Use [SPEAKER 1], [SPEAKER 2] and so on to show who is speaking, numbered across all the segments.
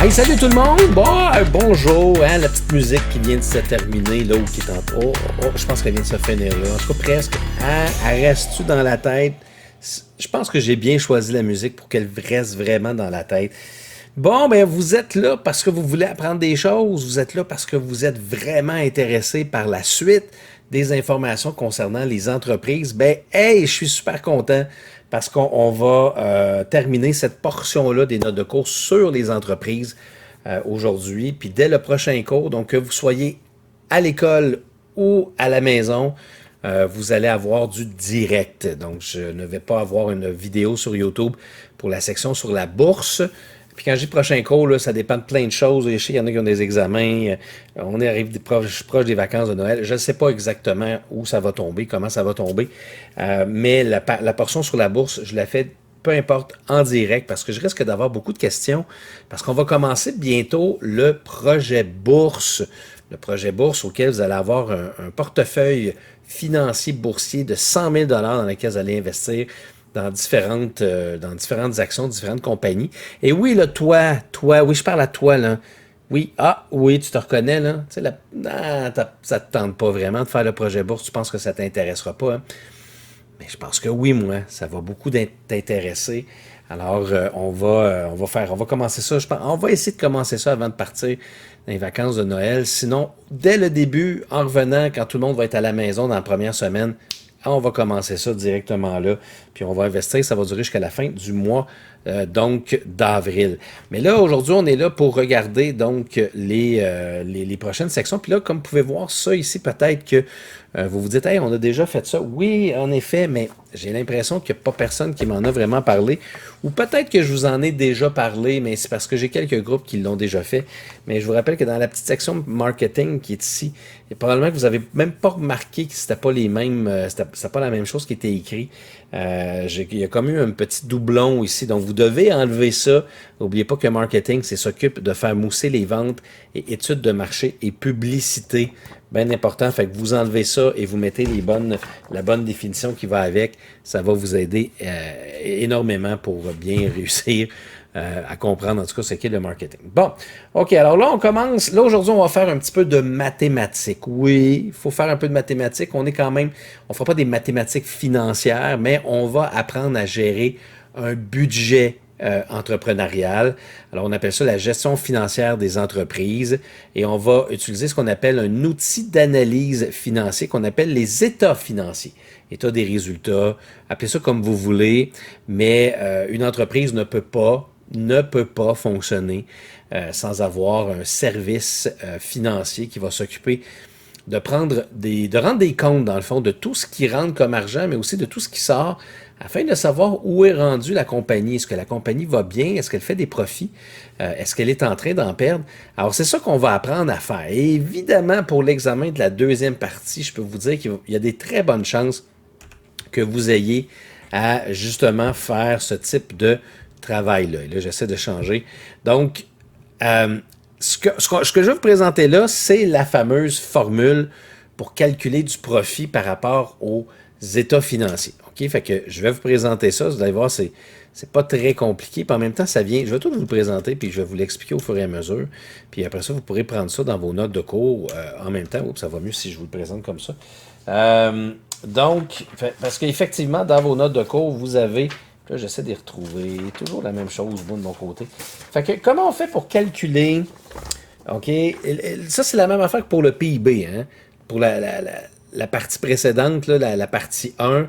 [SPEAKER 1] Hey, salut tout le monde! Bonjour! Hein, la petite musique qui vient de se terminer, là, ou qui est en... je pense qu'elle vient de se finir, là. En tout cas, presque. Hein, elle reste-tu dans la tête? Je pense que j'ai bien choisi la musique pour qu'elle reste vraiment dans la tête. Bon, ben, vous êtes là parce que vous voulez apprendre des choses. Vous êtes là parce que vous êtes vraiment intéressé par la suite des informations concernant les entreprises. Ben, hey, je suis super content parce qu'on va terminer cette portion-là des notes de cours sur les entreprises aujourd'hui. Puis dès le prochain cours, donc que vous soyez à l'école ou à la maison, vous allez avoir du direct. Donc, je ne vais pas avoir une vidéo sur YouTube pour la section sur la bourse. Puis quand je dis prochain cours, là, ça dépend de plein de choses. Je sais qu'il y en a qui ont des examens. On arrive proche des vacances de Noël. Je ne sais pas exactement où ça va tomber, comment ça va tomber. Mais la portion sur la bourse, je la fais peu importe en direct parce que je risque d'avoir beaucoup de questions. Parce qu'on va commencer bientôt le projet bourse. Le projet bourse auquel vous allez avoir un portefeuille financier boursier de 100 000 dans lequel vous allez investir dans différentes actions, différentes compagnies. Et oui, là, toi, oui, je parle à toi, là. Oui, oui, tu te reconnais, là. Tu sais, ça te tente pas vraiment de faire le projet bourse, tu penses que ça t'intéressera pas, hein? Mais je pense que oui, moi, ça va beaucoup t'intéresser. Alors, on va commencer ça. On va essayer de commencer ça avant de partir dans les vacances de Noël. Sinon, dès le début, en revenant, quand tout le monde va être à la maison dans la première semaine, on va commencer ça directement là, puis on va investir, ça va durer jusqu'à la fin du mois donc d'avril. Mais là, aujourd'hui, on est là pour regarder donc les prochaines sections. Puis là, comme vous pouvez voir ça ici, peut-être que vous vous dites, hey, on a déjà fait ça. Oui, en effet, mais j'ai l'impression qu'il n'y a pas personne qui m'en a vraiment parlé. Ou peut-être que je vous en ai déjà parlé, mais c'est parce que j'ai quelques groupes qui l'ont déjà fait. Mais je vous rappelle que dans la petite section marketing qui est ici, et probablement que vous n'avez même pas remarqué que c'était pas les mêmes, c'était pas la même chose qui était écrit. Il y a comme eu un petit doublon ici, donc vous devez enlever ça. N'oubliez pas que marketing, c'est s'occupe de faire mousser les ventes et études de marché et publicité. Bien important, fait que vous enlevez ça et vous mettez la bonne définition qui va avec. Ça va vous aider énormément pour bien réussir à comprendre, en tout cas, ce qu'est le marketing. Bon, OK, alors là, on commence. Là, aujourd'hui, on va faire un petit peu de mathématiques. Oui, il faut faire un peu de mathématiques. On ne fera pas des mathématiques financières, mais on va apprendre à gérer un budget entrepreneurial. Alors, on appelle ça la gestion financière des entreprises et on va utiliser ce qu'on appelle un outil d'analyse financier qu'on appelle les états financiers. État des résultats, appelez ça comme vous voulez, mais une entreprise ne peut pas fonctionner sans avoir un service financier qui va s'occuper de rendre des comptes, dans le fond, de tout ce qui rentre comme argent, mais aussi de tout ce qui sort, afin de savoir où est rendue la compagnie. Est-ce que la compagnie va bien? Est-ce qu'elle fait des profits? Est-ce qu'elle est en train d'en perdre? Alors, c'est ça qu'on va apprendre à faire. Et évidemment, pour l'examen de la deuxième partie, je peux vous dire qu'il y a des très bonnes chances que vous ayez à, justement, faire ce type de travail-là. Et là, j'essaie de changer. Donc, ce que je vais vous présenter là, c'est la fameuse formule pour calculer du profit par rapport aux états financiers. OK? Fait que je vais vous présenter ça. Vous allez voir, c'est pas très compliqué. Puis en même temps, ça vient. Je vais tout vous le présenter, puis je vais vous l'expliquer au fur et à mesure. Puis après ça, vous pourrez prendre ça dans vos notes de cours en même temps. Oups, ça va mieux si je vous le présente comme ça. Donc, parce qu'effectivement, dans vos notes de cours, vous avez. Là, j'essaie de les retrouver. Toujours la même chose, moi, de mon côté. Fait que, comment on fait pour calculer... OK? Ça, c'est la même affaire que pour le PIB. Hein? Pour la partie précédente, là, la partie 1,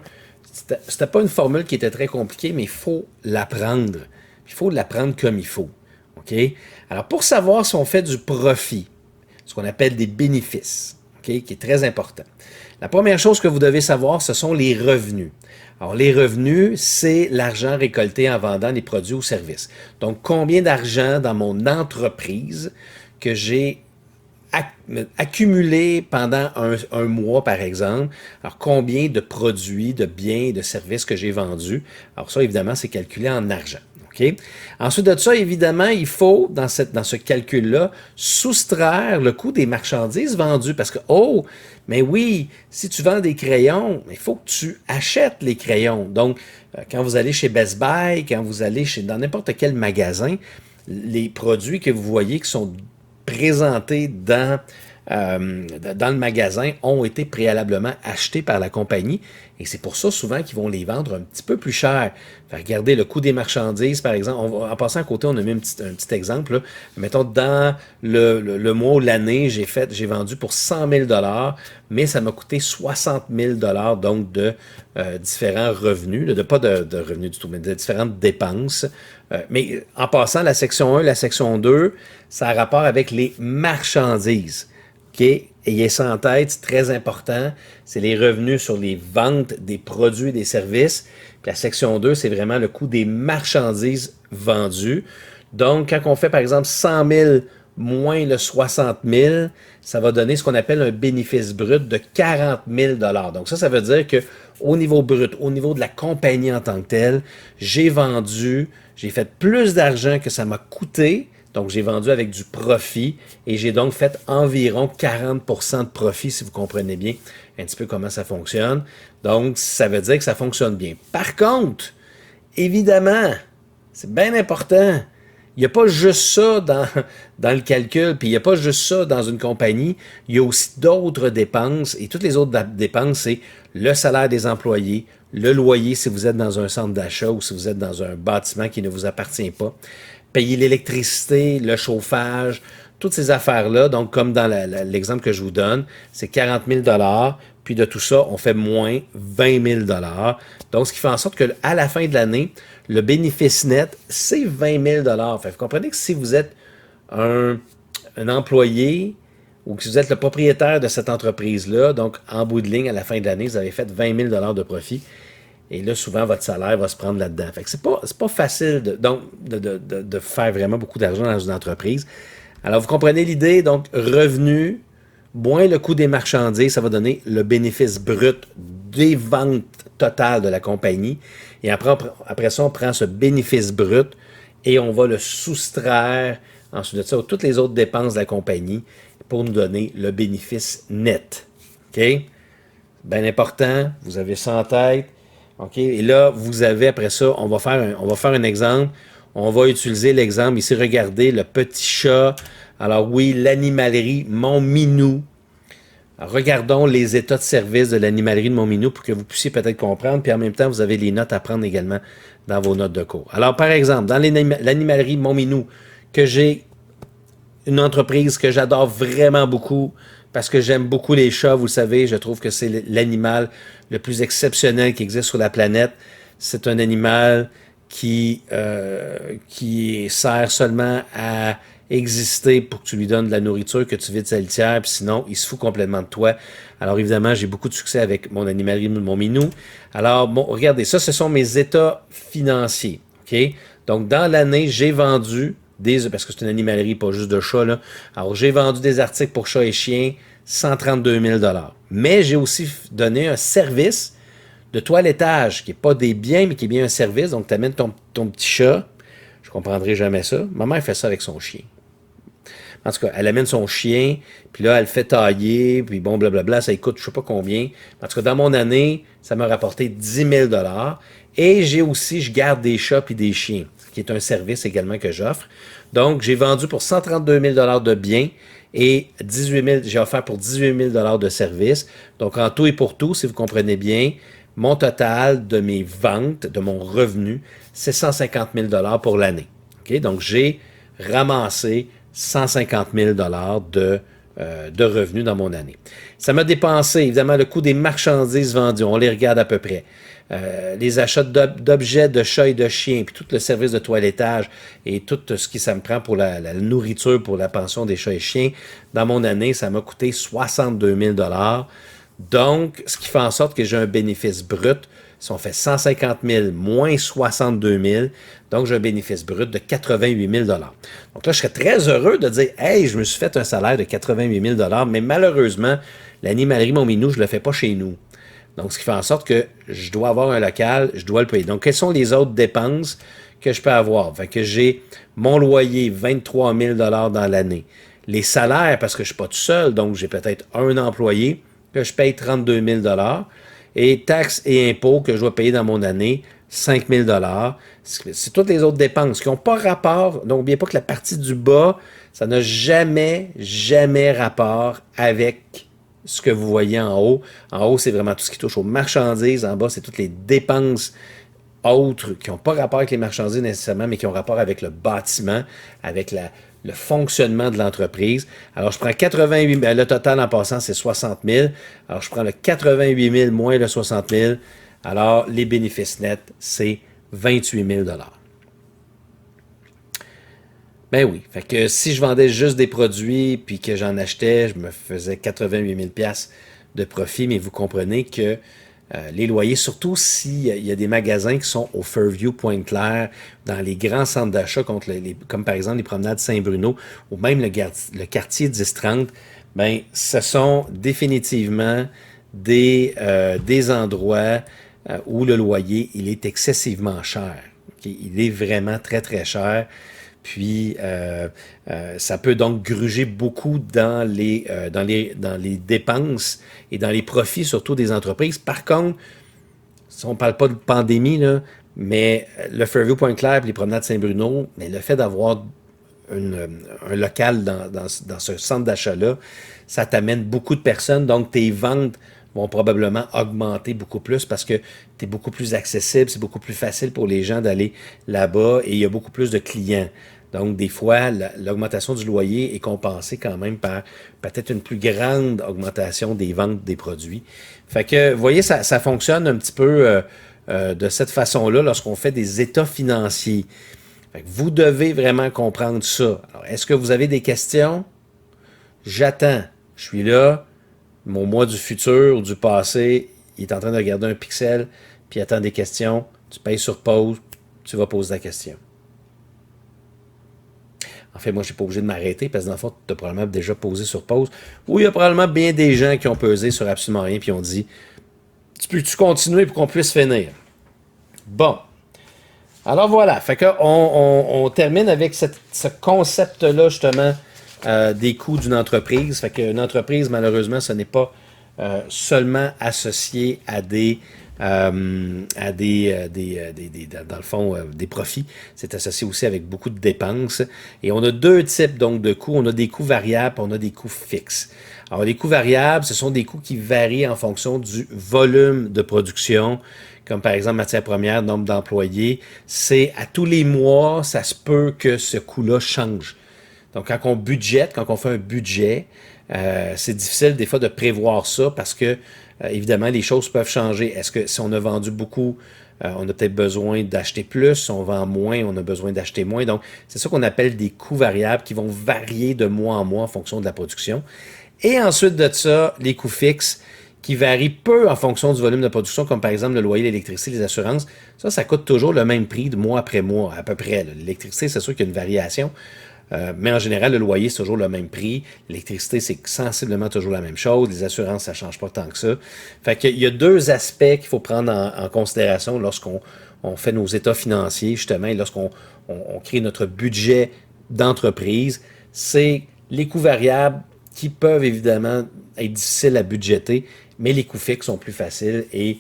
[SPEAKER 1] c'était pas une formule qui était très compliquée, mais il faut l'apprendre. Il faut l'apprendre comme il faut. OK? Alors, pour savoir si on fait du profit, ce qu'on appelle des bénéfices, OK? Qui est très important. La première chose que vous devez savoir, ce sont les revenus. Alors, les revenus, c'est l'argent récolté en vendant des produits ou services. Donc, combien d'argent dans mon entreprise que j'ai accumulé pendant un mois, par exemple. Alors, combien de produits, de biens, de services que j'ai vendus. Alors, ça, évidemment, c'est calculé en argent. OK? Ensuite de ça, évidemment, il faut, dans ce calcul-là, soustraire le coût des marchandises vendues. Parce que, mais oui, si tu vends des crayons, il faut que tu achètes les crayons. Donc, quand vous allez chez Best Buy, quand vous allez dans n'importe quel magasin, les produits que vous voyez qui sont présentés dans le magasin ont été préalablement achetés par la compagnie et c'est pour ça souvent qu'ils vont les vendre un petit peu plus cher. Fait, regardez le coût des marchandises, par exemple. En passant à côté, on a mis un petit exemple. Là. Mettons, dans le mois ou l'année, j'ai vendu pour 100 000 mais ça m'a coûté 60 000 donc de différents revenus, pas de revenus du tout, mais de différentes dépenses. Mais en passant, la section 1, la section 2, ça a rapport avec les marchandises. OK? Ayez ça en tête, c'est très important. C'est les revenus sur les ventes des produits et des services. Puis la section 2, c'est vraiment le coût des marchandises vendues. Donc, quand on fait, par exemple, 100 000 moins le 60 000, ça va donner ce qu'on appelle un bénéfice brut de 40 000 Donc, ça veut dire que au niveau brut, au niveau de la compagnie en tant que telle, j'ai fait plus d'argent que ça m'a coûté. Donc, j'ai vendu avec du profit et j'ai donc fait environ 40% de profit, si vous comprenez bien un petit peu comment ça fonctionne. Donc, ça veut dire que ça fonctionne bien. Par contre, évidemment, c'est bien important. Il n'y a pas juste ça dans le calcul, puis il n'y a pas juste ça dans une compagnie. Il y a aussi d'autres dépenses, et toutes les autres dépenses, c'est le salaire des employés, le loyer si vous êtes dans un centre d'achat ou si vous êtes dans un bâtiment qui ne vous appartient pas, payer l'électricité, le chauffage, toutes ces affaires-là. Donc, comme dans l'exemple que je vous donne, c'est 40 000 puis de tout ça, on fait moins 20 000 Donc, ce qui fait en sorte qu'à la fin de l'année, le bénéfice net, c'est 20 000 Fait, vous comprenez que si vous êtes un employé ou que vous êtes le propriétaire de cette entreprise-là, donc en bout de ligne, à la fin de l'année, vous avez fait 20 000 de profit. Et là, souvent, votre salaire va se prendre là-dedans. Fait que c'est pas facile de faire vraiment beaucoup d'argent dans une entreprise. Alors, vous comprenez l'idée. Donc, revenu, moins le coût des marchandises, ça va donner le bénéfice brut des ventes totales de la compagnie. Et après ça, on prend ce bénéfice brut et on va le soustraire ensuite de ça toutes les autres dépenses de la compagnie pour nous donner le bénéfice net. OK? Bien important, vous avez ça en tête. OK? Et là, vous avez, après ça, on va faire un exemple. On va utiliser l'exemple ici. Regardez, le petit chat. Alors oui, l'animalerie Montminou. Alors, regardons les états de service de l'animalerie de Montminou pour que vous puissiez peut-être comprendre. Puis en même temps, vous avez les notes à prendre également dans vos notes de cours. Alors, par exemple, dans l'animalerie Montminou, que j'ai une entreprise que j'adore vraiment beaucoup, parce que j'aime beaucoup les chats, vous le savez, je trouve que c'est l'animal le plus exceptionnel qui existe sur la planète. C'est un animal qui sert seulement à exister pour que tu lui donnes de la nourriture, que tu vides sa litière, puis sinon, il se fout complètement de toi. Alors évidemment, j'ai beaucoup de succès avec mon animalerie, mon minou. Alors, bon, regardez, ça, ce sont mes états financiers. OK? Donc, dans l'année, j'ai vendu parce que c'est une animalerie, pas juste de chats, là. Alors, j'ai vendu des articles pour chats et chiens, 132 000 Mais j'ai aussi donné un service de toilettage, qui n'est pas des biens, mais qui est bien un service. Donc, tu amènes ton petit chat. Je ne comprendrai jamais ça. Ma mère fait ça avec son chien. En tout cas, elle amène son chien, puis là, elle le fait tailler, puis bon, blablabla, ça coûte je ne sais pas combien. En tout cas, dans mon année, ça m'a rapporté 10 000 Et je garde des chats puis des chiens, qui est un service également que j'offre. Donc, j'ai vendu pour 132 000 de biens et j'ai offert pour 18 000 de services. Donc, en tout et pour tout, si vous comprenez bien, mon total de mes ventes, de mon revenu, c'est 150 000 pour l'année. Okay? Donc, j'ai ramassé 150 000 de revenus dans mon année. Ça m'a dépensé, évidemment, le coût des marchandises vendues. On les regarde à peu près. Les achats d'objets de chats et de chiens, puis tout le service de toilettage et tout ce qui ça me prend pour la nourriture, pour la pension des chats et chiens. Dans mon année, ça m'a coûté 62 000 Donc, ce qui fait en sorte que j'ai un bénéfice brut. Si on fait 150 000 moins 62 000, donc j'ai un bénéfice brut de 88 000 Donc là, je serais très heureux de dire « Hey, je me suis fait un salaire de 88 000 mais malheureusement, l'animalerie Montminou, je ne le fais pas chez nous. Donc, ce qui fait en sorte que je dois avoir un local, je dois le payer. Donc, quelles sont les autres dépenses que je peux avoir? Fait que j'ai mon loyer, 23 000 dans l'année. Les salaires, parce que je ne suis pas tout seul, donc j'ai peut-être un employé que je paye 32 000 et taxes et impôts que je dois payer dans mon année, 5 000 c'est toutes les autres dépenses qui n'ont pas rapport. Donc, n'oubliez pas que la partie du bas, ça n'a jamais, jamais rapport avec ce que vous voyez en haut. En haut, c'est vraiment tout ce qui touche aux marchandises. En bas, c'est toutes les dépenses autres qui n'ont pas rapport avec les marchandises nécessairement, mais qui ont rapport avec le bâtiment, avec le fonctionnement de l'entreprise. Alors, je prends 88 000, le total en passant, c'est 60 000. Alors, je prends le 88 000 moins le 60 000. Alors, les bénéfices nets, c'est 28 000 $. Ben oui, fait que si je vendais juste des produits puis que j'en achetais, je me faisais 88 000 $ de profit, mais vous comprenez que les loyers, surtout s'il y a des magasins qui sont au Fairview, Pointe-Claire, dans les grands centres d'achat, comme par exemple les promenades Saint-Bruno, ou même le quartier 10-30, ben, ce sont définitivement des endroits où le loyer, il est excessivement cher. Okay? Il est vraiment très, très cher. Puis, ça peut donc gruger beaucoup dans les dépenses et dans les profits, surtout des entreprises. Par contre, si on ne parle pas de pandémie, là, mais le Fairview Pointe-Claire et les promenades Saint-Bruno, mais le fait d'avoir un local dans ce centre d'achat-là, ça t'amène beaucoup de personnes. Donc, tes ventes vont probablement augmenter beaucoup plus parce que tu es beaucoup plus accessible, c'est beaucoup plus facile pour les gens d'aller là-bas et il y a beaucoup plus de clients. Donc, des fois, l'augmentation du loyer est compensée quand même par peut-être une plus grande augmentation des ventes des produits. Fait que, vous voyez, ça fonctionne un petit peu de cette façon-là lorsqu'on fait des états financiers. Fait que vous devez vraiment comprendre ça. Alors, est-ce que vous avez des questions? J'attends. Je suis là. Mon moi du futur ou du passé, il est en train de regarder un pixel, puis il attend des questions. Tu payes sur pause, tu vas poser la question. En fait, moi, je ne suis pas obligé de m'arrêter parce que dans le fond, tu as probablement déjà posé sur pause. Ou il y a probablement bien des gens qui ont pesé sur absolument rien puis ont dit « Tu peux-tu continuer pour qu'on puisse finir? » Bon. Alors voilà. Fait qu'on on termine avec ce concept-là, justement, des coûts d'une entreprise. Fait qu'une entreprise, malheureusement, ce n'est pas seulement associé à dans le fond, des profits. C'est associé aussi avec beaucoup de dépenses. Et on a deux types donc de coûts. On a des coûts variables et on a des coûts fixes. Alors, les coûts variables, ce sont des coûts qui varient en fonction du volume de production, comme par exemple matières premières, nombre d'employés. C'est à tous les mois, ça se peut que ce coût-là change. Donc, quand on fait un budget, c'est difficile des fois de prévoir ça parce que, évidemment, les choses peuvent changer. Est-ce que si on a vendu beaucoup, on a peut-être besoin d'acheter plus. Si on vend moins, on a besoin d'acheter moins. Donc, c'est ça qu'on appelle des coûts variables qui vont varier de mois en mois en fonction de la production. Et ensuite de ça, les coûts fixes qui varient peu en fonction du volume de production, comme par exemple le loyer, l'électricité, les assurances. Ça coûte toujours le même prix de mois après mois, à peu près. L'électricité, c'est sûr qu'il y a une variation. Mais en général, le loyer, c'est toujours le même prix. L'électricité, c'est sensiblement toujours la même chose. Les assurances, ça ne change pas tant que ça. Fait qu'il y a deux aspects qu'il faut prendre en considération lorsqu'on fait nos états financiers, justement, et lorsqu'on crée notre budget d'entreprise. C'est les coûts variables qui peuvent évidemment être difficiles à budgéter, mais les coûts fixes sont plus faciles. Et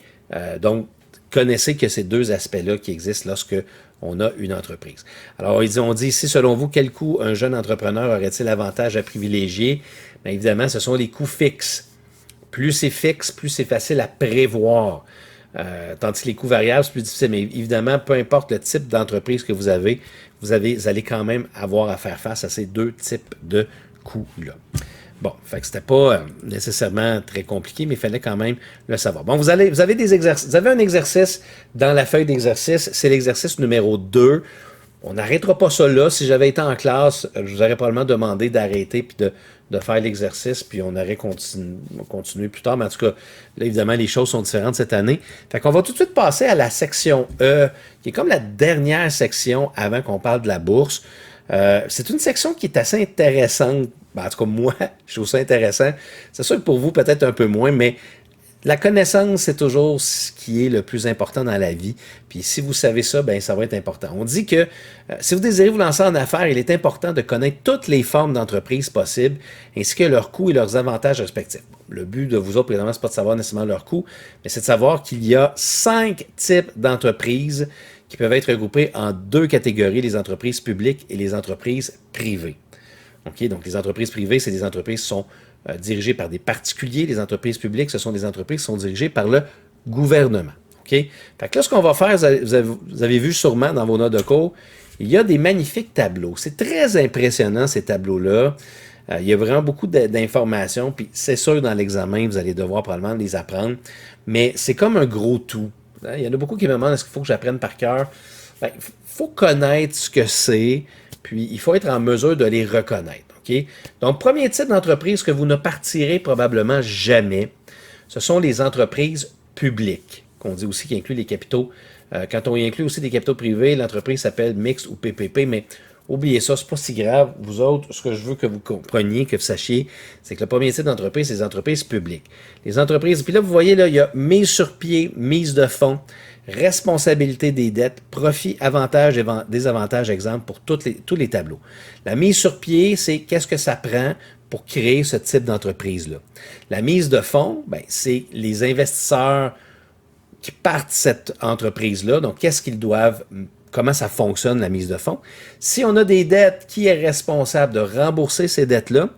[SPEAKER 1] donc, connaissez que ces deux aspects-là qui existent lorsque on a une entreprise. Alors, on dit ici, selon vous, quel coût un jeune entrepreneur aurait-il avantage à privilégier? Bien, évidemment, ce sont les coûts fixes. Plus c'est fixe, plus c'est facile à prévoir. Tandis que les coûts variables, c'est plus difficile. Mais évidemment, peu importe le type d'entreprise que vous allez quand même avoir à faire face à ces deux types de coûts-là. Bon, fait que c'était pas nécessairement très compliqué, mais il fallait quand même le savoir. Bon, vous avez des exercices. Vous avez un exercice dans la feuille d'exercice. C'est l'exercice numéro 2. On n'arrêtera pas ça là. Si j'avais été en classe, je vous aurais probablement demandé d'arrêter puis de faire l'exercice, puis on aurait continué plus tard. Mais en tout cas, là, évidemment, les choses sont différentes cette année. Fait qu'on va tout de suite passer à la section E, qui est comme la dernière section avant qu'on parle de la bourse. C'est une section qui est assez intéressante. En tout cas, moi, je trouve ça intéressant. C'est sûr que pour vous, peut-être un peu moins, mais La connaissance, c'est toujours ce qui est le plus important dans la vie. Puis si vous savez ça, ben ça va être important. On dit que si vous désirez vous lancer en affaires, il est important de connaître toutes les formes d'entreprise possibles, ainsi que leurs coûts et leurs avantages respectifs. Le but de vous autres, présentement, ce n'est pas de savoir nécessairement leurs coûts, mais c'est de savoir qu'il y a 5 types d'entreprises qui peuvent être regroupées en 2 catégories, les entreprises publiques et les entreprises privées. Okay? Donc, les entreprises privées, c'est des entreprises qui sont dirigées par des particuliers. Les entreprises publiques, ce sont des entreprises qui sont dirigées par le gouvernement. Okay? Fait que là, ce qu'on va faire, vous avez vu sûrement dans vos notes de cours, il y a des magnifiques tableaux. C'est très impressionnant, ces tableaux-là. Il y a vraiment beaucoup d'informations, puis c'est sûr, dans l'examen, vous allez devoir probablement les apprendre, mais c'est comme un gros tout. Il y en a beaucoup qui me demandent, est-ce qu'il faut que j'apprenne par cœur? Il faut connaître ce que c'est, puis il faut être en mesure de les reconnaître. Okay? Donc, premier type d'entreprise que vous ne partirez probablement jamais, ce sont les entreprises publiques, qu'on dit aussi qui incluent les capitaux. Quand on y inclut aussi des capitaux privés, l'entreprise s'appelle mixte ou PPP, mais oubliez ça, c'est pas si grave. Vous autres, ce que je veux que vous compreniez, que vous sachiez, c'est que le premier type d'entreprise, c'est les entreprises publiques. Les entreprises, puis là, vous voyez, là, il y a mise sur pied, mise de fonds, responsabilité des dettes, profit, avantages et désavantages, exemple, pour tous les tableaux. La mise sur pied, c'est qu'est-ce que ça prend pour créer ce type d'entreprise-là. La mise de fonds, ben, c'est les investisseurs qui partent de cette entreprise-là. Donc, qu'est-ce qu'ils doivent, comment ça fonctionne, la mise de fonds. Si on a des dettes, qui est responsable de rembourser ces dettes-là?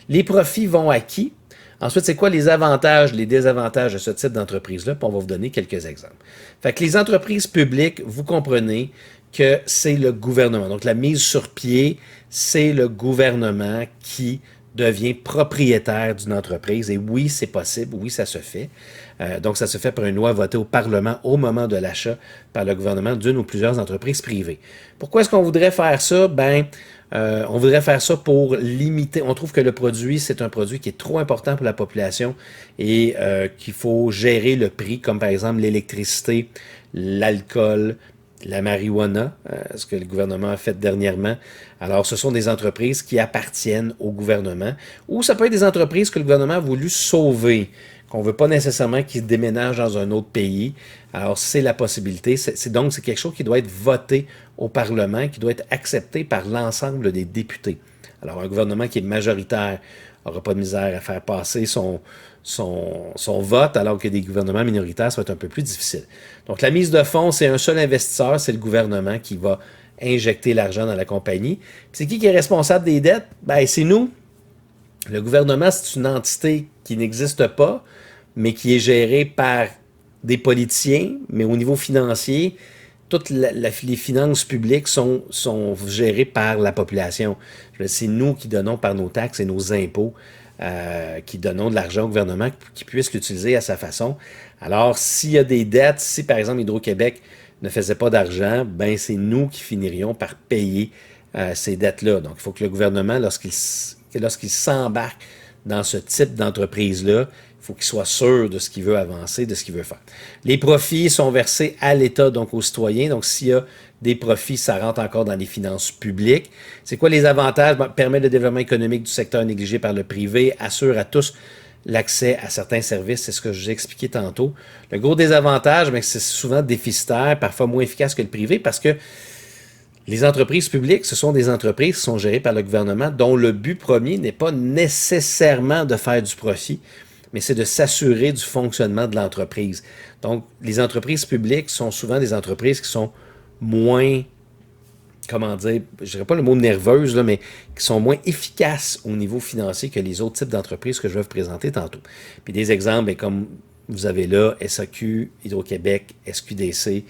[SPEAKER 1] Les profits vont à qui? Ensuite, c'est quoi les avantages, les désavantages de ce type d'entreprise-là? Puis on va vous donner quelques exemples. Fait que les entreprises publiques, vous comprenez que c'est le gouvernement. Donc, la mise sur pied, c'est le gouvernement qui devient propriétaire d'une entreprise. Et oui, c'est possible. Oui, ça se fait. Donc, ça se fait par une loi votée au Parlement au moment de l'achat par le gouvernement d'une ou plusieurs entreprises privées. Pourquoi est-ce qu'on voudrait faire ça? On voudrait faire ça pour limiter. On trouve que le produit, c'est un produit qui est trop important pour la population et qu'il faut gérer le prix, comme par exemple l'électricité, l'alcool, la marijuana, ce que le gouvernement a fait dernièrement. Alors, ce sont des entreprises qui appartiennent au gouvernement ou ça peut être des entreprises que le gouvernement a voulu sauver, qu'on ne veut pas nécessairement qu'ils déménagent dans un autre pays. Alors, c'est la possibilité. Donc, c'est quelque chose qui doit être voté au Parlement, qui doit être accepté par l'ensemble des députés. Alors, un gouvernement qui est majoritaire n'aura pas de misère à faire passer son vote, alors que des gouvernements minoritaires, ça va être un peu plus difficile. Donc, la mise de fonds, c'est un seul investisseur, c'est le gouvernement qui va injecter l'argent dans la compagnie. Puis c'est qui est responsable des dettes? Ben, c'est nous. Le gouvernement, c'est une entité qui n'existe pas, mais qui est gérée par des politiciens, mais au niveau financier, toutes les finances publiques sont gérées par la population. C'est nous qui donnons par nos taxes et nos impôts, qui donnons de l'argent au gouvernement qui puisse l'utiliser à sa façon. Alors, s'il y a des dettes, si par exemple Hydro-Québec ne faisait pas d'argent, ben c'est nous qui finirions par payer ces dettes-là. Donc, il faut que le gouvernement, lorsqu'il s'embarque dans ce type d'entreprise-là, il faut qu'il soit sûr de ce qu'il veut avancer, de ce qu'il veut faire. Les profits sont versés à l'État, donc aux citoyens. Donc, s'il y a des profits, ça rentre encore dans les finances publiques. C'est quoi les avantages? Permet le développement économique du secteur négligé par le privé, assure à tous l'accès à certains services, c'est ce que je vous ai expliqué tantôt. Le gros désavantage, c'est souvent déficitaire, parfois moins efficace que le privé, parce que les entreprises publiques, ce sont des entreprises qui sont gérées par le gouvernement, dont le but premier n'est pas nécessairement de faire du profit, mais c'est de s'assurer du fonctionnement de l'entreprise. Donc, les entreprises publiques sont souvent des entreprises qui sont moins, comment dire, je ne dirais pas le mot nerveuse, là, mais qui sont moins efficaces au niveau financier que les autres types d'entreprises que je vais vous présenter tantôt. Puis des exemples, comme vous avez là, SAQ, Hydro-Québec, SQDC,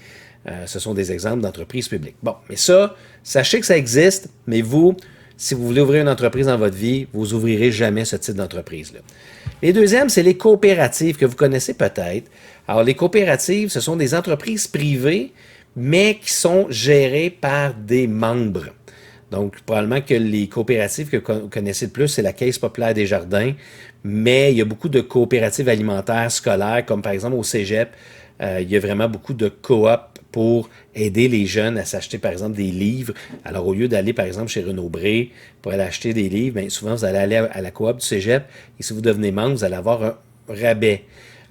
[SPEAKER 1] ce sont des exemples d'entreprises publiques. Bon, mais ça, sachez que ça existe, mais vous, si vous voulez ouvrir une entreprise dans votre vie, vous n'ouvrirez jamais ce type d'entreprise-là. Les deuxièmes, c'est les coopératives que vous connaissez peut-être. Alors, les coopératives, ce sont des entreprises privées, mais qui sont gérées par des membres. Donc, probablement que les coopératives que vous connaissez le plus, c'est la Caisse populaire des jardins, mais il y a beaucoup de coopératives alimentaires scolaires, comme par exemple au Cégep, il y a vraiment beaucoup de coop pour aider les jeunes à s'acheter, par exemple, des livres. Alors, au lieu d'aller, par exemple, chez Renaud-Bré pour aller acheter des livres, bien, souvent, vous allez aller à la coop du Cégep et si vous devenez membre, vous allez avoir un rabais.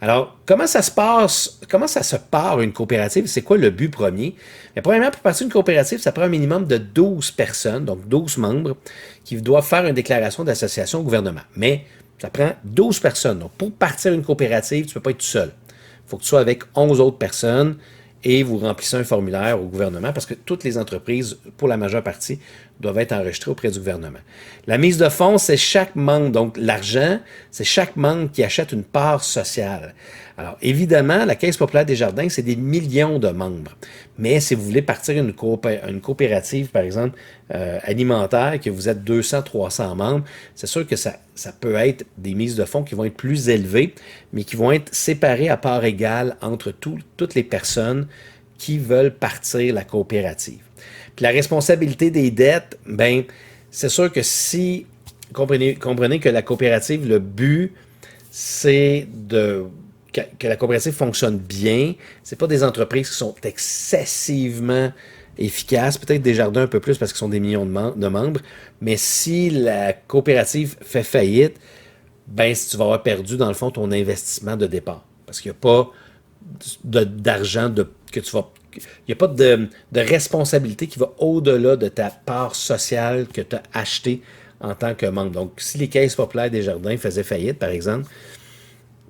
[SPEAKER 1] Alors, comment ça se passe? Comment ça se part une coopérative? C'est quoi le but premier? Mais premièrement, pour partir d'une coopérative, ça prend un minimum de 12 personnes, donc 12 membres, qui doivent faire une déclaration d'association au gouvernement. Mais ça prend 12 personnes. Donc, pour partir une coopérative, tu ne peux pas être tout seul. Il faut que tu sois avec 11 autres personnes et vous remplissez un formulaire au gouvernement parce que toutes les entreprises, pour la majeure partie, doivent être enregistrées auprès du gouvernement. La mise de fonds, c'est chaque membre. Donc, l'argent, c'est chaque membre qui achète une part sociale. Alors, évidemment, la Caisse populaire des jardins, c'est des millions de membres. Mais si vous voulez partir une coopérative, par exemple, alimentaire, que vous êtes 200, 300 membres, c'est sûr que ça peut être des mises de fonds qui vont être plus élevées, mais qui vont être séparées à part égale entre toutes les personnes qui veulent partir la coopérative. Puis la responsabilité des dettes, ben, c'est sûr que si, comprenez que la coopérative, le but, c'est que la coopérative fonctionne bien. C'est pas des entreprises qui sont excessivement efficaces, peut-être des jardins un peu plus parce qu'ils sont des millions de membres, mais si la coopérative fait faillite, ben si tu vas avoir perdu dans le fond ton investissement de départ. Parce qu'il n'y a pas d'argent que tu vas. Il n'y a pas de responsabilité qui va au-delà de ta part sociale que tu as achetée en tant que membre. Donc, si les caisses populaires des jardins faisaient faillite, par exemple,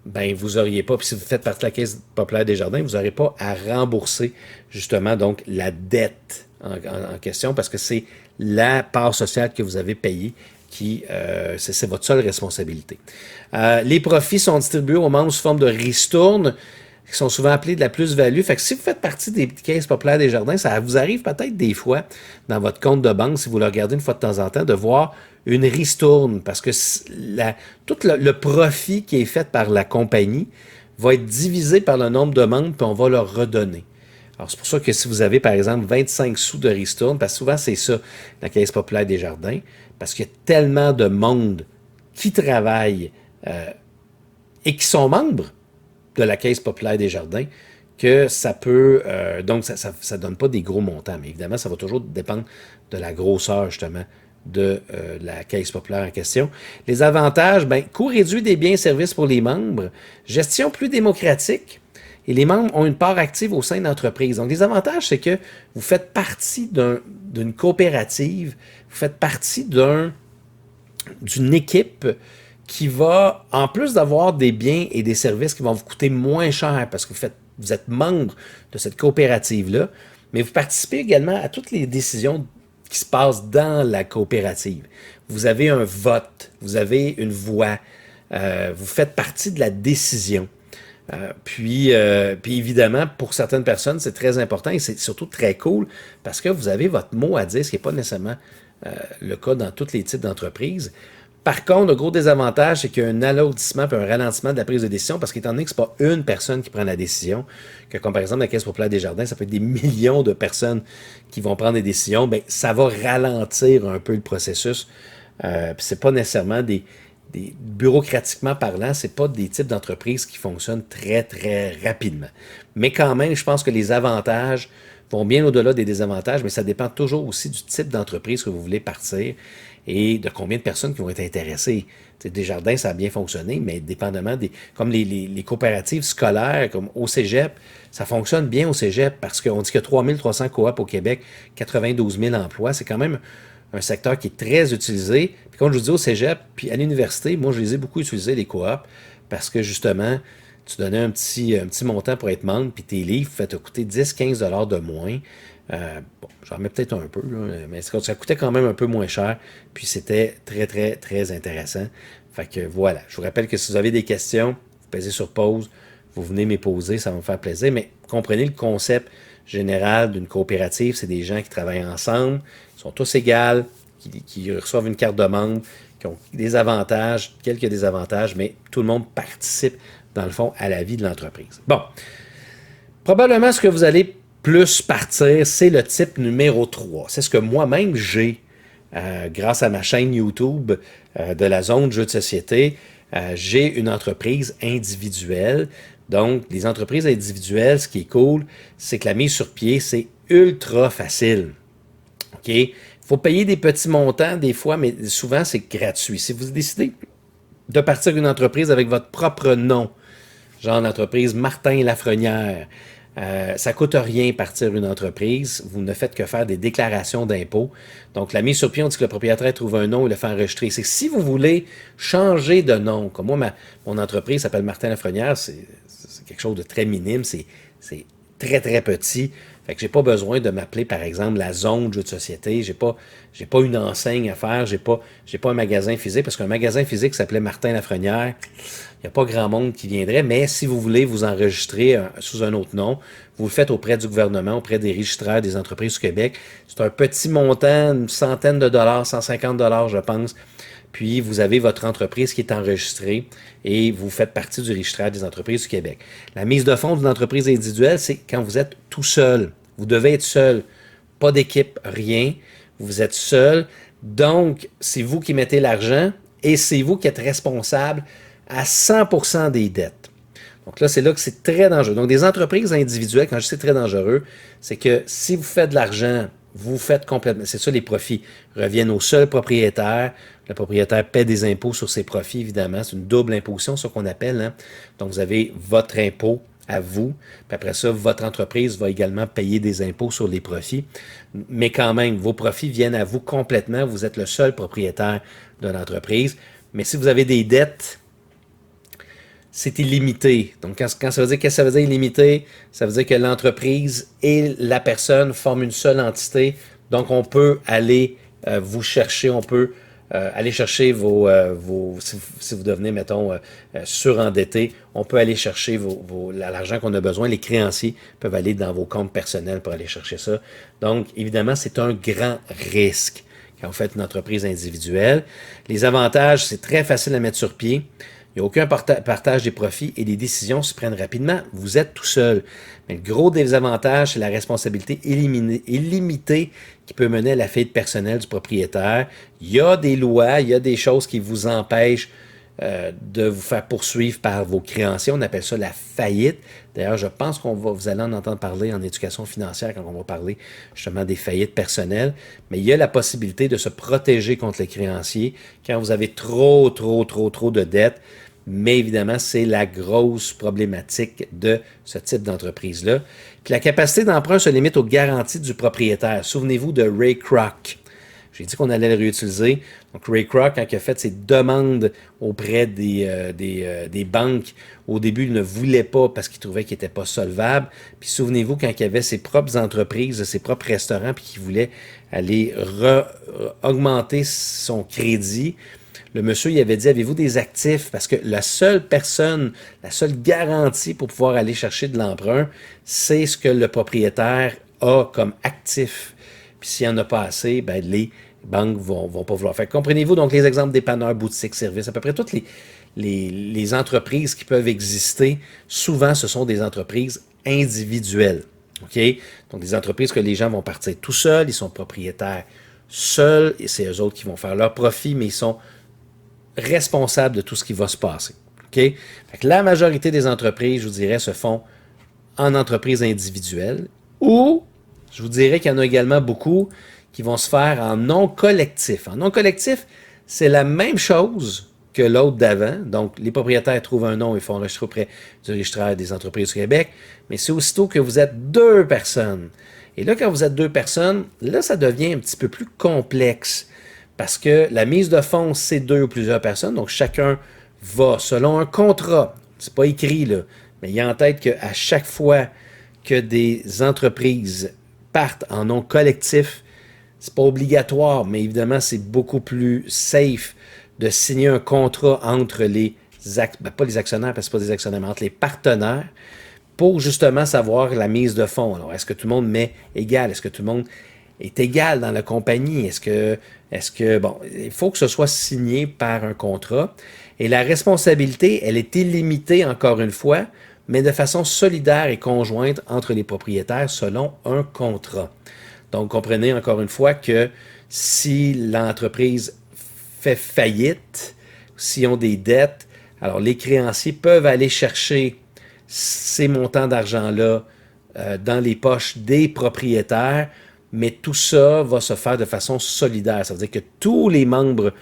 [SPEAKER 1] ben vous n'auriez pas, puis si vous faites partie de la Caisse populaire des jardins, vous n'aurez pas à rembourser justement donc la dette en question parce que c'est la part sociale que vous avez payée qui, c'est votre seule responsabilité. Les profits sont distribués aux membres sous forme de ristournes qui sont souvent appelés de la plus-value. Fait que si vous faites partie des caisses populaires des jardins, ça vous arrive peut-être des fois dans votre compte de banque, si vous le regardez une fois de temps en temps, de voir une ristourne, parce que tout le profit qui est fait par la compagnie va être divisé par le nombre de membres, puis on va leur redonner. Alors, c'est pour ça que si vous avez, par exemple, 25 sous de ristourne, parce que souvent c'est ça, la Caisse populaire des jardins, parce qu'il y a tellement de monde qui travaille et qui sont membres de la Caisse populaire des jardins, que ça peut... donc, ça ne donne pas des gros montants, mais évidemment, ça va toujours dépendre de la grosseur, justement, de la Caisse populaire en question. Les avantages, ben, coût réduit des biens et services pour les membres, gestion plus démocratique, et les membres ont une part active au sein de l'entreprise. Donc, les avantages, c'est que vous faites partie d'une coopérative, vous faites partie d'une équipe qui va, en plus d'avoir des biens et des services qui vont vous coûter moins cher parce que vous êtes membre de cette coopérative-là, mais vous participez également à toutes les décisions qui se passent dans la coopérative. Vous avez un vote, vous avez une voix, vous faites partie de la décision. Puis évidemment, pour certaines personnes, c'est très important et c'est surtout très cool parce que vous avez votre mot à dire, ce qui n'est pas nécessairement le cas dans tous les types d'entreprises. Par contre, le gros désavantage, c'est qu'il y a un alourdissement et un ralentissement de la prise de décision parce qu'étant donné que ce n'est pas une personne qui prend la décision, que comme par exemple la Caisse populaire des jardins, ça peut être des millions de personnes qui vont prendre des décisions, bien, ça va ralentir un peu le processus. Puis c'est pas nécessairement bureaucratiquement parlant, c'est pas des types d'entreprises qui fonctionnent très, très rapidement. Mais quand même, je pense que les avantages vont bien au-delà des désavantages, mais ça dépend toujours aussi du type d'entreprise que vous voulez partir et de combien de personnes qui vont être intéressées. T'sais, Desjardins, ça a bien fonctionné, mais dépendamment comme les coopératives scolaires, comme au cégep, ça fonctionne bien au cégep parce qu'on dit qu'il y a 3300 coops au Québec, 92 000 emplois. C'est quand même un secteur qui est très utilisé. Puis comme je vous dis, au cégep, puis à l'université, moi, je les ai beaucoup utilisés, les coops, parce que justement, tu donnais un petit montant pour être membre, puis tes livres pouvaient te coûter 10-15 $ de moins. Bon, j'en mets peut-être un peu, là, mais ça coûtait quand même un peu moins cher, puis c'était très, très, très intéressant. Fait que voilà, je vous rappelle que si vous avez des questions, vous pesez sur pause, vous venez me poser, ça va me faire plaisir, mais comprenez le concept général d'une coopérative, c'est des gens qui travaillent ensemble, qui sont tous égaux, qui reçoivent une carte de membre, qui ont des avantages, quelques désavantages, mais tout le monde participe, dans le fond, à la vie de l'entreprise. Bon, probablement ce que vous allez plus partir, c'est le type numéro 3. C'est ce que moi-même j'ai grâce à ma chaîne YouTube de la zone jeux de société. J'ai une entreprise individuelle. Donc, les entreprises individuelles, ce qui est cool, c'est que la mise sur pied, c'est ultra facile. OK? Il faut payer des petits montants des fois, mais souvent, c'est gratuit. Si vous décidez de partir d'une entreprise avec votre propre nom, genre l'entreprise Martin Lafrenière. Ça ne coûte rien partir une entreprise. Vous ne faites que faire des déclarations d'impôts. Donc, la mise sur pied, on dit que le propriétaire trouve un nom et le fait enregistrer. C'est que si vous voulez changer de nom, comme moi, mon entreprise s'appelle Martin Lafrenière, c'est quelque chose de très minime, c'est très, très petit. Fait que j'ai pas besoin de m'appeler, par exemple, la zone de jeu de société. J'ai pas une enseigne à faire. J'ai pas un magasin physique, parce qu'un magasin physique s'appelait Martin Lafrenière. Il n'y a pas grand monde qui viendrait, mais si vous voulez vous enregistrer sous un autre nom, vous le faites auprès du gouvernement, auprès des registraires des entreprises du Québec. C'est un petit montant, une centaine de dollars, 150 dollars, je pense. Puis, vous avez votre entreprise qui est enregistrée et vous faites partie du registraire des entreprises du Québec. La mise de fonds d'une entreprise individuelle, c'est quand vous êtes tout seul. Vous devez être seul. Pas d'équipe, rien. Vous êtes seul. Donc, c'est vous qui mettez l'argent et c'est vous qui êtes responsable à 100% des dettes. Donc là, c'est là que c'est très dangereux. Donc, des entreprises individuelles, quand je dis c'est très dangereux, c'est que si vous faites de l'argent, vous faites complètement... C'est ça, les profits reviennent au seul propriétaire. Le propriétaire paie des impôts sur ses profits, évidemment. C'est une double imposition, ce qu'on appelle. Hein? Donc, vous avez votre impôt à vous. Puis après ça, votre entreprise va également payer des impôts sur les profits. Mais quand même, vos profits viennent à vous complètement. Vous êtes le seul propriétaire de l'entreprise. Mais si vous avez des dettes, c'est illimité. Donc, quand ça veut dire, qu'est-ce que ça veut dire illimité? Ça veut dire que l'entreprise et la personne forment une seule entité. Donc, on peut aller vous chercher, on peut aller chercher si vous devenez, mettons, surendetté, on peut aller chercher l'argent qu'on a besoin. Les créanciers peuvent aller dans vos comptes personnels pour aller chercher ça. Donc, évidemment, c'est un grand risque quand vous faites une entreprise individuelle. Les avantages, c'est très facile à mettre sur pied. Il n'y a aucun partage des profits et les décisions se prennent rapidement. Vous êtes tout seul. Mais le gros désavantage, c'est la responsabilité illimitée qui peut mener à la faillite personnelle du propriétaire. Il y a des lois, il y a des choses qui vous empêchent de vous faire poursuivre par vos créanciers. On appelle ça la faillite. D'ailleurs, je pense vous allez en entendre parler en éducation financière quand on va parler justement des faillites personnelles. Mais il y a la possibilité de se protéger contre les créanciers quand vous avez trop de dettes. Mais évidemment, c'est la grosse problématique de ce type d'entreprise-là. Puis la capacité d'emprunt se limite aux garanties du propriétaire. Souvenez-vous de Ray Kroc. J'ai dit qu'on allait le réutiliser. Donc, Ray Kroc, quand il a fait ses demandes auprès des banques, au début, il ne voulait pas parce qu'il trouvait qu'il n'était pas solvable. Puis, souvenez-vous, quand il avait ses propres entreprises, ses propres restaurants, puis qu'il voulait aller augmenter son crédit, le monsieur, il avait dit, avez-vous des actifs? Parce que la seule garantie pour pouvoir aller chercher de l'emprunt, c'est ce que le propriétaire a comme actif. Puis s'il n'y en a pas assez, ben les banques vont pas vouloir faire. Comprenez-vous donc les exemples dépanneurs, boutiques, services, à peu près toutes les entreprises qui peuvent exister, souvent ce sont des entreprises individuelles. OK? Donc des entreprises que les gens vont partir tout seuls, ils sont propriétaires seuls, et c'est eux autres qui vont faire leur profit, mais ils sont responsables de tout ce qui va se passer. OK? Fait que la majorité des entreprises, je vous dirais, se font en entreprise individuelle ou je vous dirais qu'il y en a également beaucoup qui vont se faire en non collectif. En non collectif, c'est la même chose que l'autre d'avant. Donc, les propriétaires trouvent un nom et font enregistrer auprès du registraire des entreprises du Québec. Mais c'est aussitôt que vous êtes deux personnes. Et là, quand vous êtes deux personnes, là, ça devient un petit peu plus complexe. Parce que la mise de fonds, c'est deux ou plusieurs personnes. Donc, chacun va selon un contrat. C'est pas écrit, là. Mais il y a en tête qu'à chaque fois que des entreprises partent en nom collectif, c'est pas obligatoire, mais évidemment, c'est beaucoup plus safe de signer un contrat entre pas les actionnaires, parce que c'est pas des actionnaires, mais entre les partenaires, pour justement savoir la mise de fonds. Alors, est-ce que tout le monde met égal? Est-ce que tout le monde est égal dans la compagnie? Bon, il faut que ce soit signé par un contrat. Et la responsabilité, elle est illimitée, encore une fois, mais de façon solidaire et conjointe entre les propriétaires selon un contrat. Donc, comprenez encore une fois que si l'entreprise fait faillite, s'ils ont des dettes, alors les créanciers peuvent aller chercher ces montants d'argent-là dans les poches des propriétaires, mais tout ça va se faire de façon solidaire. Ça veut dire que tous les membres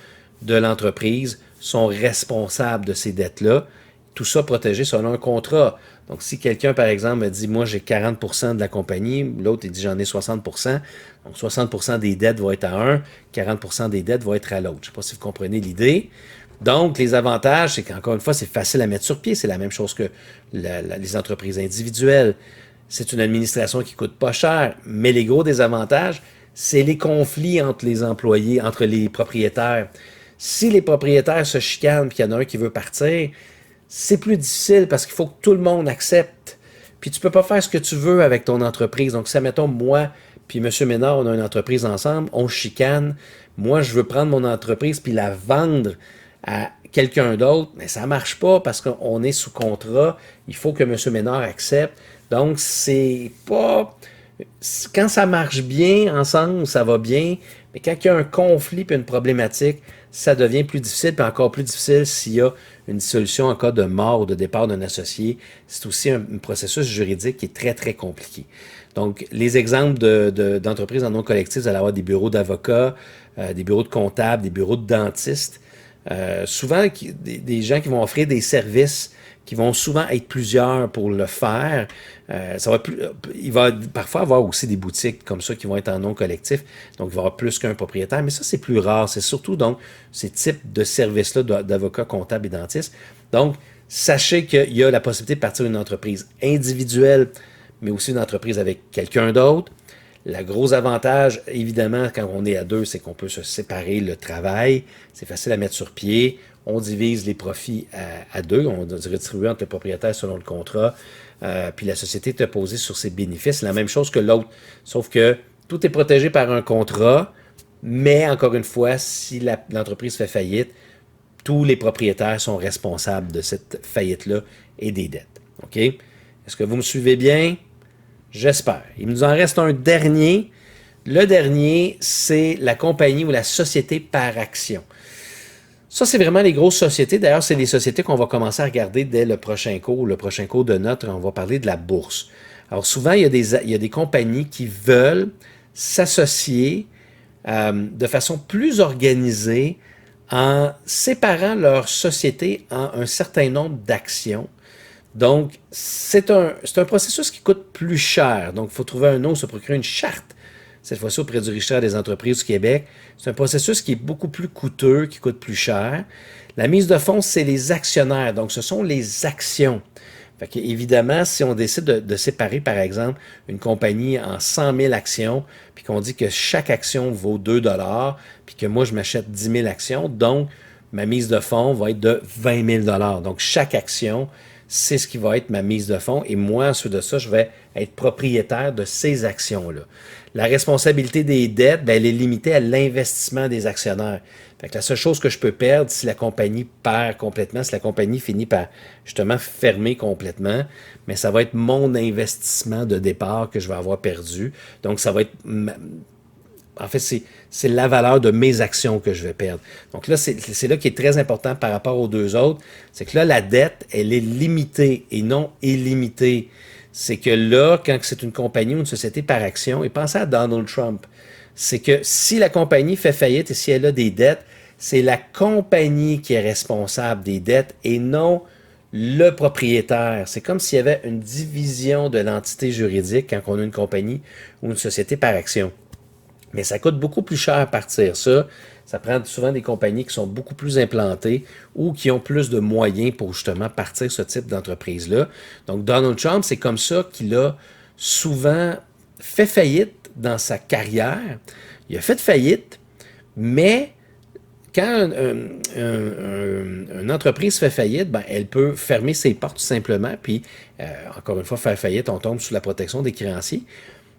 [SPEAKER 1] de l'entreprise sont responsables de ces dettes-là, tout ça protégé selon un contrat. Donc, si quelqu'un, par exemple, me dit, moi, j'ai 40% de la compagnie, l'autre, il dit, j'en ai 60%. Donc, 60% des dettes vont être à un, 40% des dettes vont être à l'autre. Je ne sais pas si vous comprenez l'idée. Donc, les avantages, c'est qu'encore une fois, c'est facile à mettre sur pied. C'est la même chose que les entreprises individuelles. C'est une administration qui coûte pas cher. Mais les gros désavantages, c'est les conflits entre les employés, entre les propriétaires. Si les propriétaires se chicanent et qu'il y en a un qui veut partir, c'est plus difficile parce qu'il faut que tout le monde accepte. Puis tu peux pas faire ce que tu veux avec ton entreprise. Donc, si, mettons, moi puis M. Ménard, on a une entreprise ensemble, on chicane. Moi, je veux prendre mon entreprise puis la vendre à quelqu'un d'autre, mais ça marche pas parce qu'on est sous contrat. Il faut que M. Ménard accepte. Donc, c'est pas... Quand ça marche bien ensemble, ça va bien, mais quand il y a un conflit et une problématique, ça devient plus difficile, puis encore plus difficile s'il y a une dissolution en cas de mort ou de départ d'un associé. C'est aussi un processus juridique qui est très, très compliqué. Donc, les exemples d'entreprises en non collectif, vous allez avoir des bureaux d'avocats, des bureaux de comptables, des bureaux de dentistes. Souvent, des gens qui vont offrir des services qui vont souvent être plusieurs pour le faire. Il va parfois avoir aussi des boutiques comme ça qui vont être en non collectif, donc il va y avoir plus qu'un propriétaire, mais ça, c'est plus rare. C'est surtout donc ces types de services-là d'avocats, comptables et dentistes. Donc, sachez qu'il y a la possibilité de partir d'une entreprise individuelle, mais aussi une entreprise avec quelqu'un d'autre. Le gros avantage, évidemment, quand on est à deux, c'est qu'on peut se séparer le travail. C'est facile à mettre sur pied. On divise les profits à deux. On distribue entre le propriétaire selon le contrat. Puis la société est posée sur ses bénéfices. C'est la même chose que l'autre. Sauf que tout est protégé par un contrat. Mais encore une fois, si l'entreprise fait faillite, tous les propriétaires sont responsables de cette faillite-là et des dettes. OK? Est-ce que vous me suivez bien? J'espère. Il nous en reste un dernier. Le dernier, c'est la compagnie ou la société par action. Ça, c'est vraiment les grosses sociétés. D'ailleurs, c'est les sociétés qu'on va commencer à regarder dès le prochain cours. Le prochain cours de notes, on va parler de la bourse. Alors, souvent, il y a des compagnies qui veulent s'associer de façon plus organisée en séparant leur société en un certain nombre d'actions. Donc, c'est un processus qui coûte plus cher. Donc, il faut trouver un nom, se procurer une charte, cette fois-ci auprès du Registraire des entreprises du Québec. C'est un processus qui est beaucoup plus coûteux, qui coûte plus cher. La mise de fonds, c'est les actionnaires. Donc, ce sont les actions. Fait que, évidemment, si on décide de séparer, par exemple, une compagnie en 100 000 actions, puis qu'on dit que chaque action vaut 2 $, puis que moi, je m'achète 10 000 actions, donc ma mise de fonds va être de 20 000 $. Donc, chaque action, c'est ce qui va être ma mise de fonds. Et moi, ensuite de ça, je vais être propriétaire de ces actions-là. La responsabilité des dettes, elle est limitée à l'investissement des actionnaire. Fait que la seule chose que je peux perdre si la compagnie perd complètement, si la compagnie finit par justement fermer complètement, mais ça va être mon investissement de départ que je vais avoir perdu. Donc, ça va être... En fait, c'est la valeur de mes actions que je vais perdre. Donc là, c'est là qui est très important par rapport aux deux autres. C'est que là, la dette, elle est limitée et non illimitée. C'est que là, quand c'est une compagnie ou une société par action, et pensez à Donald Trump, c'est que si la compagnie fait faillite et si elle a des dettes, c'est la compagnie qui est responsable des dettes et non le propriétaire. C'est comme s'il y avait une division de l'entité juridique quand on a une compagnie ou une société par action. Mais ça coûte beaucoup plus cher à partir ça. Ça prend souvent des compagnies qui sont beaucoup plus implantées ou qui ont plus de moyens pour justement partir ce type d'entreprise-là. Donc, Donald Trump, c'est comme ça qu'il a souvent fait faillite dans sa carrière. Il a fait faillite, mais quand une entreprise fait faillite, elle peut fermer ses portes tout simplement, puis encore une fois, faire faillite, on tombe sous la protection des créanciers.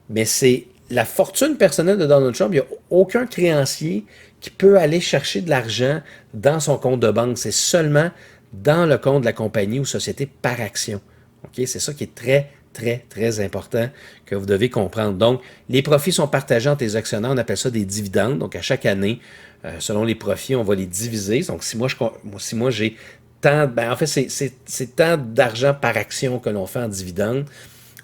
[SPEAKER 1] Mais c'est la fortune personnelle de Donald Trump, il n'y a aucun créancier qui peut aller chercher de l'argent dans son compte de banque. C'est seulement dans le compte de la compagnie ou société par action. Okay? C'est ça qui est très, très, très important que vous devez comprendre. Donc, les profits sont partagés entre les actionnaires. On appelle ça des dividendes. Donc, à chaque année, selon les profits, on va les diviser. Donc, si moi j'ai tant... en fait, c'est tant d'argent par action que l'on fait en dividendes.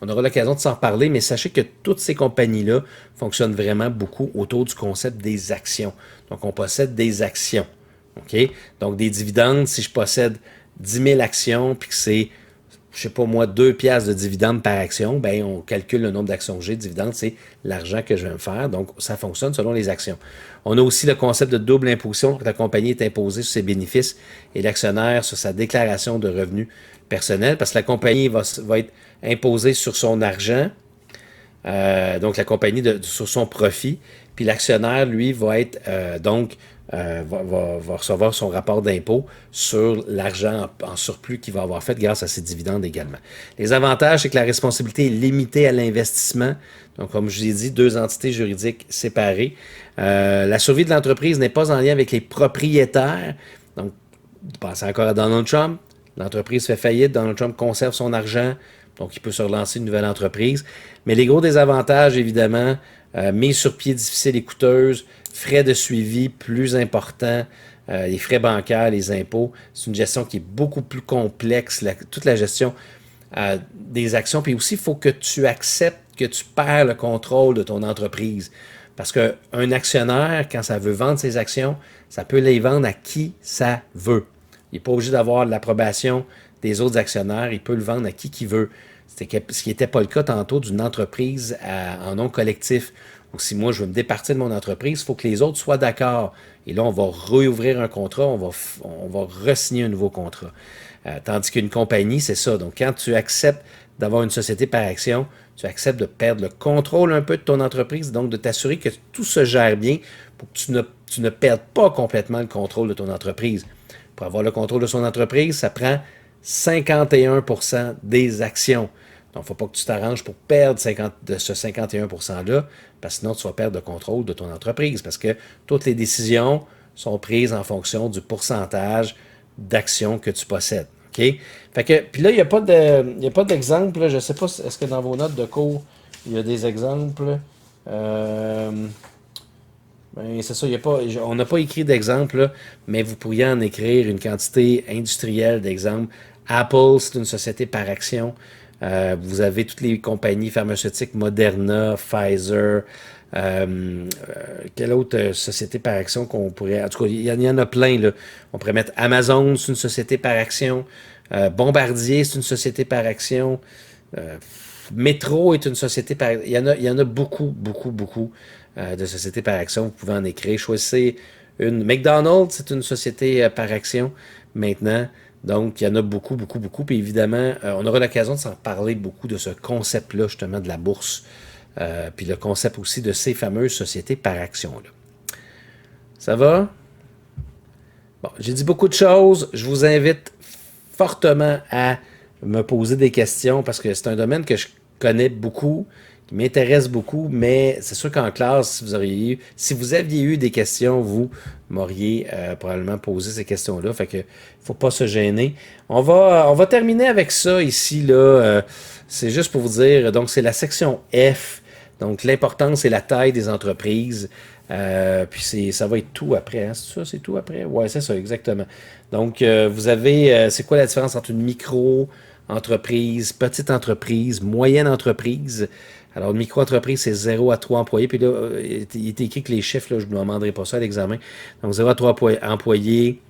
[SPEAKER 1] On aura l'occasion de s'en reparler, mais sachez que toutes ces compagnies-là fonctionnent vraiment beaucoup autour du concept des actions. Donc, on possède des actions. OK? Donc, des dividendes, si je possède 10 000 actions, puis que c'est, je sais pas moi, 2 piastres de dividendes par action, ben on calcule le nombre d'actions que j'ai. Dividendes, c'est l'argent que je vais me faire. Donc, ça fonctionne selon les actions. On a aussi le concept de double imposition, que la compagnie est imposée sur ses bénéfices et l'actionnaire sur sa déclaration de revenus personnels, parce que la compagnie va être imposée sur son argent, donc la compagnie sur son profit, puis l'actionnaire, lui, va être va recevoir son rapport d'impôt sur l'argent en surplus qu'il va avoir fait grâce à ses dividendes également. Les avantages, c'est que la responsabilité est limitée à l'investissement. Donc, comme je vous ai dit, 2 entités juridiques séparées. La survie de l'entreprise n'est pas en lien avec les propriétaires. Donc, pensez encore à Donald Trump. L'entreprise fait faillite, Donald Trump conserve son argent, donc il peut se relancer une nouvelle entreprise. Mais les gros désavantages, évidemment, mise sur pied difficile et coûteuse, frais de suivi plus importants, les frais bancaires, les impôts. C'est une gestion qui est beaucoup plus complexe, toute la gestion des actions. Puis aussi, il faut que tu acceptes que tu perds le contrôle de ton entreprise. Parce qu'un actionnaire, quand ça veut vendre ses actions, ça peut les vendre à qui ça veut. Il n'est pas obligé d'avoir l'approbation des autres actionnaires. Il peut le vendre à qui qu'il veut. Ce qui n'était pas le cas tantôt d'une entreprise en nom collectif. Donc, si moi, je veux me départir de mon entreprise, il faut que les autres soient d'accord. Et là, on va réouvrir un contrat, on va re-signer un nouveau contrat. Tandis qu'une compagnie, c'est ça. Donc, quand tu acceptes d'avoir une société par action, tu acceptes de perdre le contrôle un peu de ton entreprise, donc de t'assurer que tout se gère bien pour que tu ne perdes pas complètement le contrôle de ton entreprise. Pour avoir le contrôle de son entreprise, ça prend 51% des actions. Donc, il ne faut pas que tu t'arranges pour perdre de ce 51%-là, parce que sinon, tu vas perdre le contrôle de ton entreprise, parce que toutes les décisions sont prises en fonction du pourcentage d'actions que tu possèdes. OK? Fait que, puis là, il n'y a pas d'exemple. Je ne sais pas, est-ce que dans vos notes de cours, il y a des exemples? Ben, c'est ça, on n'a pas écrit d'exemple, mais vous pourriez en écrire une quantité industrielle d'exemples. Apple, c'est une société par action. Vous avez toutes les compagnies pharmaceutiques, Moderna, Pfizer. Quelle autre société par action qu'on pourrait... En tout cas, il y en a plein, là. On pourrait mettre Amazon, c'est une société par action. Bombardier, c'est une société par action. Metro est une société par... Il y en a beaucoup, beaucoup, beaucoup de sociétés par action. Vous pouvez en écrire. Choisissez une. McDonald's, c'est une société par action maintenant. Donc, il y en a beaucoup, beaucoup, beaucoup. Puis évidemment, on aura l'occasion de s'en parler beaucoup de ce concept-là, justement, de la bourse. Puis le concept aussi de ces fameuses sociétés par action-là. Ça va? Bon, j'ai dit beaucoup de choses. Je vous invite fortement à me poser des questions parce que c'est un domaine que je connais beaucoup, qui m'intéresse beaucoup, mais c'est sûr qu'en classe, si vous aviez eu des questions, vous m'auriez probablement posé ces questions-là. Fait que faut pas se gêner. On va terminer avec ça ici, là. C'est juste pour vous dire, donc c'est la section F. Donc l'importance et la taille des entreprises. Puis ça va être tout après. Hein? C'est ça, c'est tout après? Oui, c'est ça, exactement. Donc, vous avez, c'est quoi la différence entre une micro-entreprise, petite entreprise, moyenne entreprise? Alors, une micro-entreprise, c'est 0 à 3 employés. Puis là, il est écrit que les chiffres, là, je ne me demanderai pas ça à l'examen. Donc, 0 à 3 employés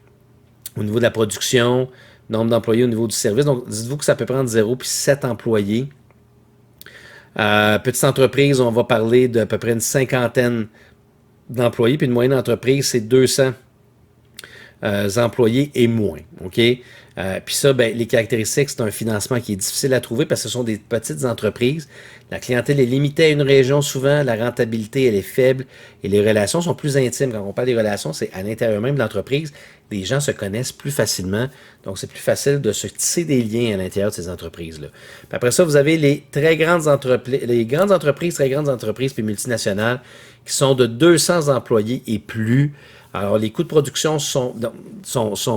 [SPEAKER 1] au niveau de la production, nombre d'employés au niveau du service. Donc, dites-vous que ça peut prendre 0 puis 7 employés. Petite entreprise, on va parler d'à peu près une cinquantaine d'employés. Puis une moyenne entreprise, c'est 200 employés et moins. OK? Puis ça, ben, les caractéristiques, c'est un financement qui est difficile à trouver parce que ce sont des petites entreprises. La clientèle est limitée à une région souvent, la rentabilité, elle est faible et les relations sont plus intimes. Quand on parle des relations, c'est à l'intérieur même de l'entreprise. Les gens se connaissent plus facilement, donc c'est plus facile de se tisser des liens à l'intérieur de ces entreprises-là. Puis après ça, vous avez les grandes entreprises, puis multinationales qui sont de 200 employés et plus. Alors, les coûts de production sont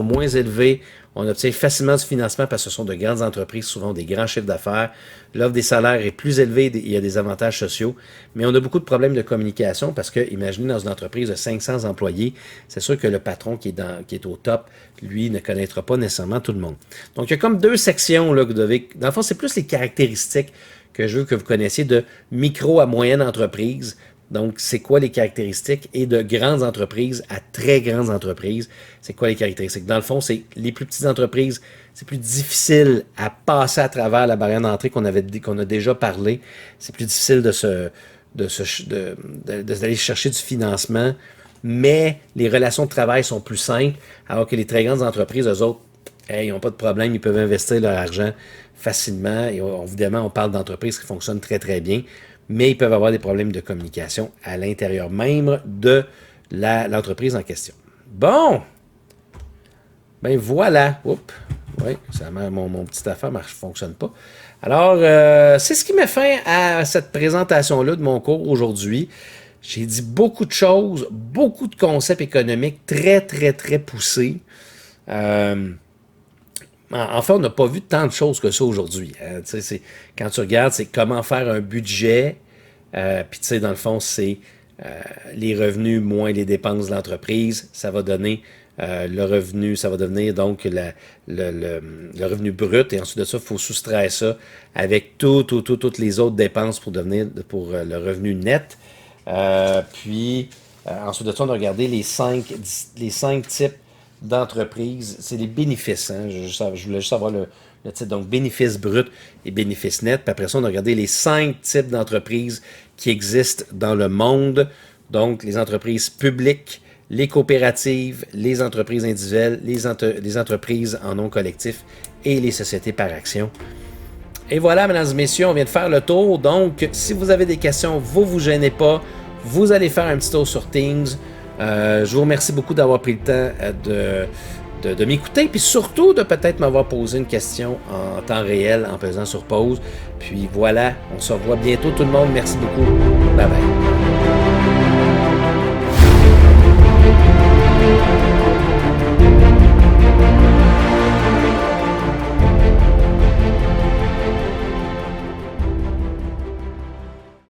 [SPEAKER 1] moins élevés. On obtient facilement du financement parce que ce sont de grandes entreprises, souvent des grands chiffres d'affaires. L'offre des salaires est plus élevée, il y a des avantages sociaux, mais on a beaucoup de problèmes de communication parce que, imaginez dans une entreprise de 500 employés, c'est sûr que le patron qui est au top, lui, ne connaîtra pas nécessairement tout le monde. Donc, il y a comme 2 sections là, que vous devez... Dans le fond, c'est plus les caractéristiques que je veux que vous connaissiez de micro à moyenne entreprise. Donc, c'est quoi les caractéristiques? Et de grandes entreprises à très grandes entreprises, c'est quoi les caractéristiques? Dans le fond, c'est les plus petites entreprises, c'est plus difficile à passer à travers la barrière d'entrée qu'on a déjà parlé. C'est plus difficile d'aller chercher du financement, mais les relations de travail sont plus simples, alors que les très grandes entreprises, eux autres, ils n'ont pas de problème, ils peuvent investir leur argent facilement. Et évidemment, on parle d'entreprises qui fonctionnent très, très bien, mais ils peuvent avoir des problèmes de communication à l'intérieur même de l'entreprise en question. Bon! Ben voilà! Oups! Oui, mon petit affaire ne fonctionne pas. Alors, c'est ce qui met fin à cette présentation-là de mon cours aujourd'hui. J'ai dit beaucoup de choses, beaucoup de concepts économiques très, très, très poussés. Enfin, on n'a pas vu tant de choses que ça aujourd'hui. Quand tu regardes, c'est comment faire un budget. Puis, tu sais, dans le fond, c'est les revenus moins les dépenses de l'entreprise. Ça va donner le revenu, ça va devenir donc le revenu brut. Et ensuite de ça, il faut soustraire ça avec toutes les autres dépenses pour le revenu net. Ensuite de ça, on a regardé les cinq types d'entreprises. C'est les bénéfices. Hein? Je voulais juste avoir le titre. Donc, bénéfices bruts et bénéfices nets. Puis après ça, on a regardé les 5 types d'entreprises qui existent dans le monde. Donc, les entreprises publiques, les coopératives, les entreprises individuelles, les entreprises en nom collectif et les sociétés par action. Et voilà, mesdames et messieurs, on vient de faire le tour. Donc, si vous avez des questions, vous gênez pas. Vous allez faire un petit tour sur Teams. Je vous remercie beaucoup d'avoir pris le temps de m'écouter, puis surtout de peut-être m'avoir posé une question en temps réel en pesant sur pause. Puis voilà, on se revoit bientôt tout le monde. Merci beaucoup. Bye bye.